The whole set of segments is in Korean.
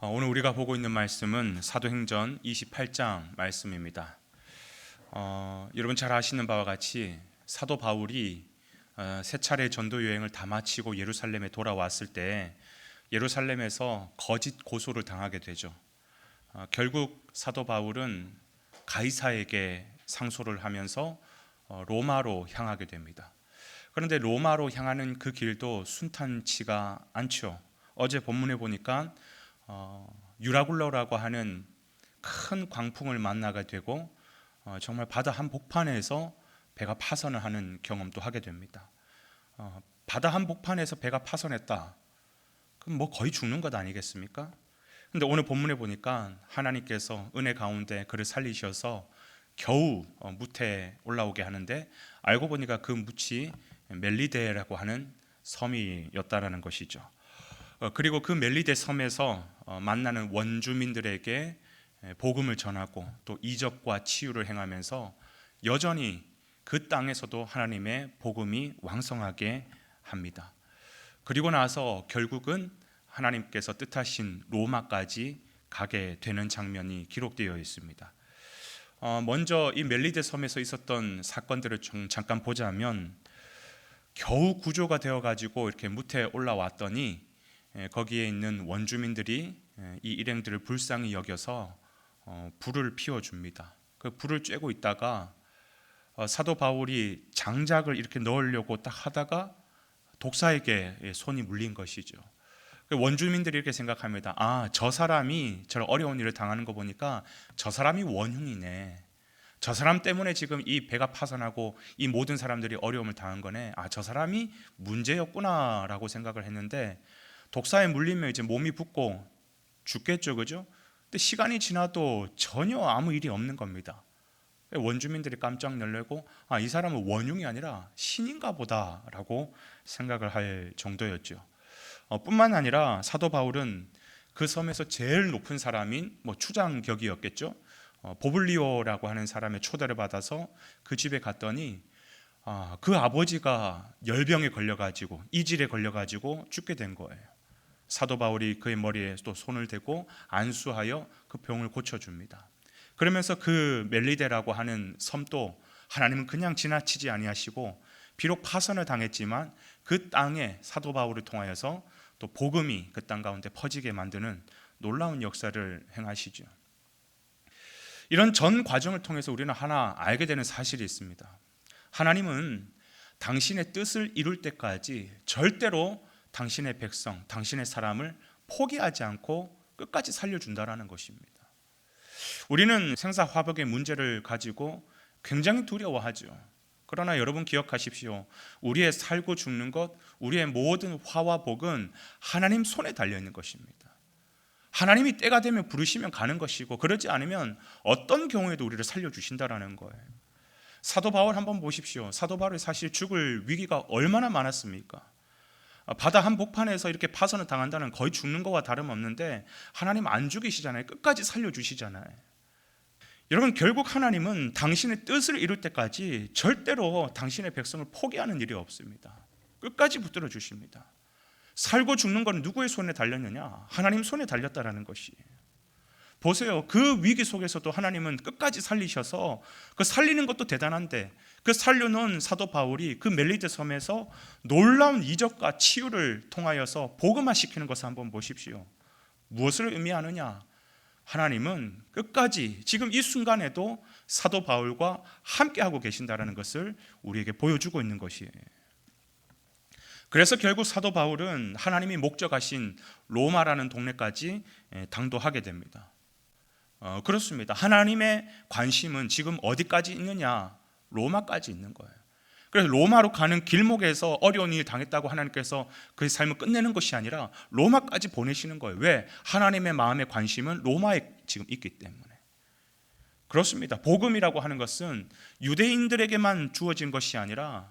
오늘 우리가 보고 있는 말씀은 사도행전 28장 말씀입니다. 여러분 잘 아시는 바와 같이 사도 바울이 세 차례 전도 여행을 다 마치고 예루살렘에 돌아왔을 때 예루살렘에서 거짓 고소를 당하게 되죠. 결국 사도 바울은 가이사에게 상소를 하면서 로마로 향하게 됩니다. 그런데 로마로 향하는 그 길도 순탄치가 않죠. 어제 본문에 보니까 유라굴로라고 하는 큰 광풍을 만나게 되고 정말 바다 한복판에서 배가 파선을 하는 경험도 하게 됩니다. 바다 한복판에서 배가 파선했다. 그럼 뭐 거의 죽는 것 아니겠습니까? 근데 오늘 본문에 보니까 하나님께서 은혜 가운데 그를 살리셔서 겨우 뭇에 올라오게 하는데 알고 보니까 그 뭇이 멜리데라고 하는 섬이었다라는 것이죠. 그리고 그 멜리데 섬에서 만나는 원주민들에게 복음을 전하고 또 이적과 치유를 행하면서 여전히 그 땅에서도 하나님의 복음이 왕성하게 합니다. 그리고 나서 결국은 하나님께서 뜻하신 로마까지 가게 되는 장면이 기록되어 있습니다. 먼저 이 멜리데 섬에서 있었던 사건들을 좀 잠깐 보자면 겨우 구조가 되어가지고 이렇게 뭇에 올라왔더니 거기에 있는 원주민들이 이 일행들을 불쌍히 여겨서 불을 피워줍니다. 그 불을 쬐고 있다가 사도 바울이 장작을 이렇게 넣으려고 딱 하다가 독사에게 손이 물린 것이죠. 원주민들이 이렇게 생각합니다. 저 사람이 저런 어려운 일을 당하는 거 보니까 저 사람이 원흉이네. 저 사람 때문에 지금 이 배가 파선하고 이 모든 사람들이 어려움을 당한 거네. 저 사람이 문제였구나라고 생각을 했는데 독사에 물리면 이제 몸이 붓고 죽겠죠, 그죠? 근데 시간이 지나도 전혀 아무 일이 없는 겁니다. 원주민들이 깜짝 놀라고 이 사람은 원흉이 아니라 신인가 보다라고 생각을 할 정도였죠. 뿐만 아니라 사도 바울은 그 섬에서 제일 높은 사람인 추장격이었겠죠. 보블리오라고 하는 사람의 초대를 받아서 그 집에 갔더니 그 아버지가 열병에 걸려가지고 이질에 걸려가지고 죽게 된 거예요. 사도 바울이 그의 머리에 또 손을 대고 안수하여 그 병을 고쳐줍니다. 그러면서 그 멜리데라고 하는 섬도 하나님은 그냥 지나치지 아니하시고 비록 파선을 당했지만 그 땅에 사도 바울을 통하여서 또 복음이 그 땅 가운데 퍼지게 만드는 놀라운 역사를 행하시죠. 이런 전 과정을 통해서 우리는 하나 알게 되는 사실이 있습니다. 하나님은 당신의 뜻을 이룰 때까지 절대로 당신의 백성, 당신의 사람을 포기하지 않고 끝까지 살려준다라는 것입니다. 우리는 생사화복의 문제를 가지고 굉장히 두려워하죠. 그러나 여러분 기억하십시오. 우리의 살고 죽는 것, 우리의 모든 화와 복은 하나님 손에 달려있는 것입니다. 하나님이 때가 되면 부르시면 가는 것이고 그러지 않으면 어떤 경우에도 우리를 살려주신다라는 거예요. 사도 바울 한번 보십시오. 사도 바울이 사실 죽을 위기가 얼마나 많았습니까? 바다 한복판에서 이렇게 파선을 당한다는 거의 죽는 것과 다름없는데 하나님 안 죽이시잖아요. 끝까지 살려주시잖아요. 여러분 결국 하나님은 당신의 뜻을 이룰 때까지 절대로 당신의 백성을 포기하는 일이 없습니다. 끝까지 붙들어 주십니다. 살고 죽는 건 누구의 손에 달렸느냐? 하나님 손에 달렸다라는 것이에요. 보세요. 그 위기 속에서도 하나님은 끝까지 살리셔서 그 살리는 것도 대단한데 그 살려놓은 사도 바울이 그 멜리데 섬에서 놀라운 이적과 치유를 통하여서 복음화시키는 것을 한번 보십시오. 무엇을 의미하느냐? 하나님은 끝까지 지금 이 순간에도 사도 바울과 함께하고 계신다는 것을 우리에게 보여주고 있는 것이에요. 그래서 결국 사도 바울은 하나님이 목적하신 로마라는 동네까지 당도하게 됩니다. 그렇습니다. 하나님의 관심은 지금 어디까지 있느냐? 로마까지 있는 거예요. 그래서 로마로 가는 길목에서 어려운 일 당했다고 하나님께서 그의 삶을 끝내는 것이 아니라 로마까지 보내시는 거예요. 왜? 하나님의 마음의 관심은 로마에 지금 있기 때문에. 그렇습니다. 복음이라고 하는 것은 유대인들에게만 주어진 것이 아니라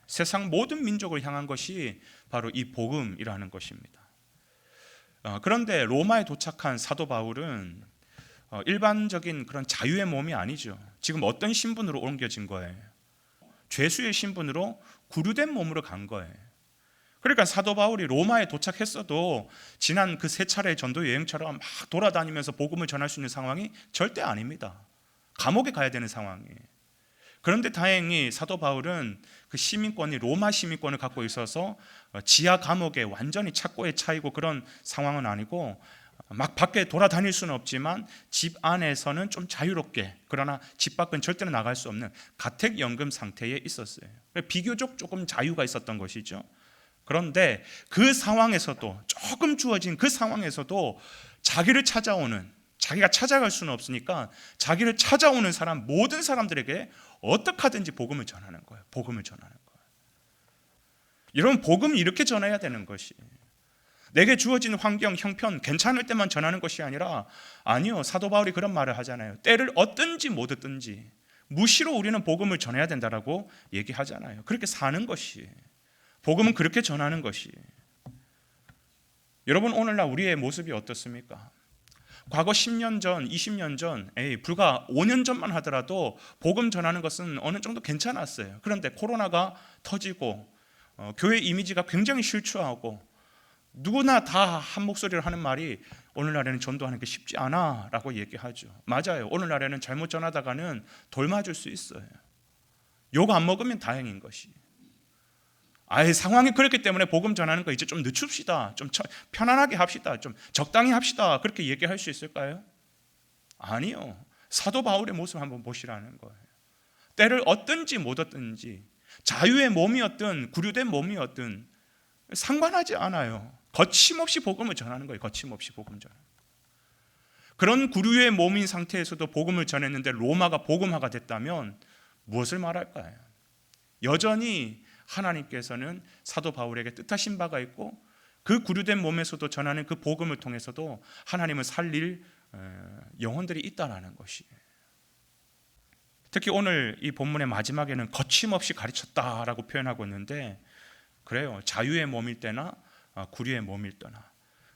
세상 모든 민족을 향한 것이 바로 이 복음이라는 것입니다. 그런데 로마에 도착한 사도 바울은 일반적인 그런 자유의 몸이 아니죠. 지금 어떤 신분으로 옮겨진 거예요? 죄수의 신분으로 구류된 몸으로 간 거예요. 그러니까 사도 바울이 로마에 도착했어도 지난 그 세 차례의 전도 여행처럼 막 돌아다니면서 복음을 전할 수 있는 상황이 절대 아닙니다. 감옥에 가야 되는 상황이에요. 그런데 다행히 사도 바울은 그 시민권이 로마 시민권을 갖고 있어서 지하 감옥에 완전히 착고에 차이고 그런 상황은 아니고, 막 밖에 돌아다닐 수는 없지만 집 안에서는 좀 자유롭게, 그러나 집 밖은 절대로 나갈 수 없는 가택연금 상태에 있었어요. 비교적 조금 자유가 있었던 것이죠. 그런데 그 상황에서도, 조금 주어진 그 상황에서도 자기를 찾아오는, 자기가 찾아갈 수는 없으니까 자기를 찾아오는 사람, 모든 사람들에게 어떻게 하든지 복음을 전하는 거예요. 복음을 전하는 거예요. 여러분, 복음을 이렇게 전해야 되는 것이, 내게 주어진 환경, 형편 괜찮을 때만 전하는 것이 아니라, 아니요, 사도 바울이 그런 말을 하잖아요. 때를 얻든지 못 얻든지 무시로 우리는 복음을 전해야 된다라고 얘기하잖아요. 그렇게 사는 것이, 복음은 그렇게 전하는 것이. 여러분, 오늘날 우리의 모습이 어떻습니까? 과거 10년 전, 20년 전, 불과 5년 전만 하더라도 복음 전하는 것은 어느 정도 괜찮았어요. 그런데 코로나가 터지고 교회 이미지가 굉장히 실추하고, 누구나 다 한 목소리로 하는 말이 오늘날에는 전도하는 게 쉽지 않아 라고 얘기하죠. 맞아요. 오늘날에는 잘못 전하다가는 돌 맞을 수 있어요. 욕 안 먹으면 다행인 것이. 상황이 그렇기 때문에 복음 전하는 거 이제 좀 늦춥시다, 좀 편안하게 합시다, 좀 적당히 합시다, 그렇게 얘기할 수 있을까요? 아니요. 사도 바울의 모습 한번 보시라는 거예요. 때를 얻든지 못 얻든지, 자유의 몸이었든 구류된 몸이었든 상관하지 않아요. 거침없이 복음을 전하는 거예요. 거침없이 복음 전하는 거예요. 그런 구류의 몸인 상태에서도 복음을 전했는데 로마가 복음화가 됐다면 무엇을 말할까요? 여전히 하나님께서는 사도 바울에게 뜻하신 바가 있고, 그 구류된 몸에서도 전하는 그 복음을 통해서도 하나님을 살릴 영혼들이 있다라는 것이에요. 특히 오늘 이 본문의 마지막에는 거침없이 가르쳤다라고 표현하고 있는데, 그래요. 자유의 몸일 때나 구류의 몸일 때나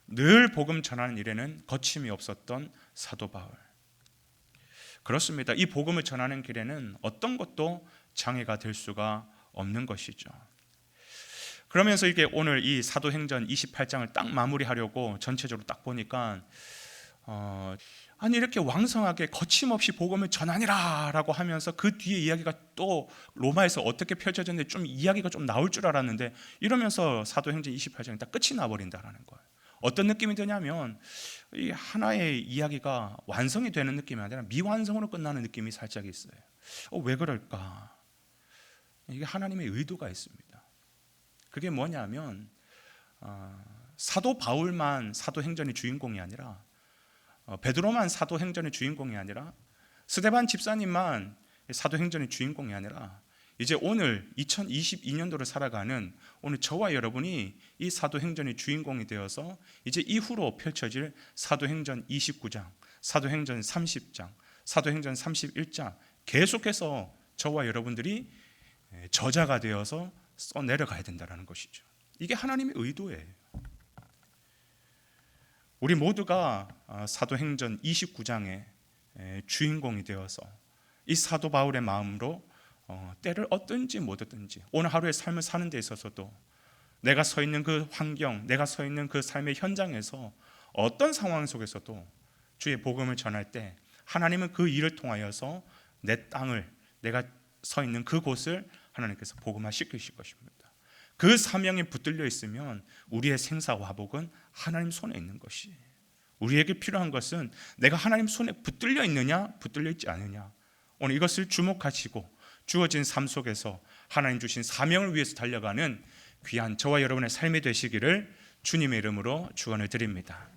늘 복음 전하는 일에는 거침이 없었던 사도 바울. 그렇습니다. 이 복음을 전하는 길에는 어떤 것도 장애가 될 수가 없는 것이죠. 그러면서 이게 오늘 이 사도행전 28장을 딱 마무리하려고 전체적으로 딱 보니까 아니 이렇게 왕성하게 거침없이 복음을 전하니라 라고 하면서 그 뒤에 이야기가 또 로마에서 어떻게 펼쳐졌는데 좀 이야기가 좀 나올 줄 알았는데, 이러면서 사도행전 28장이 딱 끝이 나버린다라는 거예요. 어떤 느낌이 드냐면 이 하나의 이야기가 완성이 되는 느낌이 아니라 미완성으로 끝나는 느낌이 살짝 있어요. 왜 그럴까? 이게 하나님의 의도가 있습니다. 그게 뭐냐면 사도 바울만 사도행전의 주인공이 아니라, 베드로만 사도행전의 주인공이 아니라, 스데반 집사님만 사도행전의 주인공이 아니라, 이제 오늘 2022년도를 살아가는 오늘 저와 여러분이 이 사도행전의 주인공이 되어서 이제 이후로 펼쳐질 사도행전 29장, 사도행전 30장, 사도행전 31장 계속해서 저와 여러분들이 저자가 되어서 써내려가야 된다는 것이죠. 이게 하나님의 의도예요. 우리 모두가 사도행전 29장의 주인공이 되어서 이 사도 바울의 마음으로 때를 얻든지 못 얻든지 오늘 하루의 삶을 사는 데 있어서도, 내가 서 있는 그 환경, 내가 서 있는 그 삶의 현장에서 어떤 상황 속에서도 주의 복음을 전할 때 하나님은 그 일을 통하여서 내 땅을, 내가 서 있는 그곳을 하나님께서 복음화 시키실 것입니다. 그 사명이 붙들려 있으면 우리의 생사화복은 하나님 손에 있는 것이, 우리에게 필요한 것은 내가 하나님 손에 붙들려 있느냐 붙들려 있지 않느냐, 오늘 이것을 주목하시고 주어진 삶 속에서 하나님 주신 사명을 위해서 달려가는 귀한 저와 여러분의 삶이 되시기를 주님의 이름으로 축원을 드립니다.